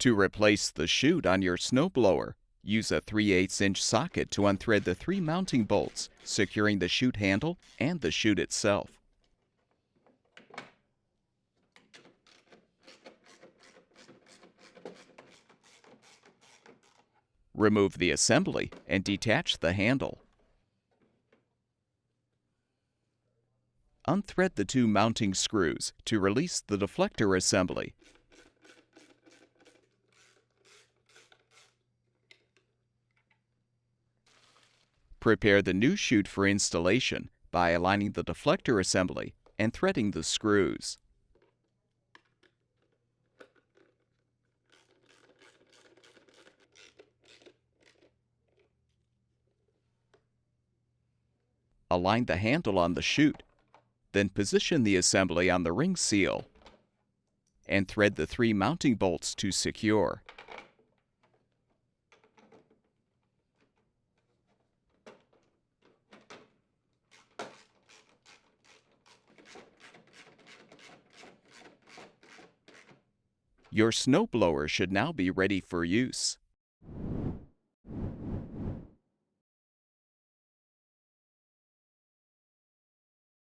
To replace the chute on your snowblower, use a 3/8-inch socket to unthread the 3 mounting bolts, securing the chute handle and the chute itself. Remove the assembly and detach the handle. Unthread the 2 mounting screws to release the deflector assembly. Prepare the new chute for installation by aligning the deflector assembly and threading the screws. Align the handle on the chute, then position the assembly on the ring seal and thread the 3 mounting bolts to secure. Your snowblower should now be ready for use.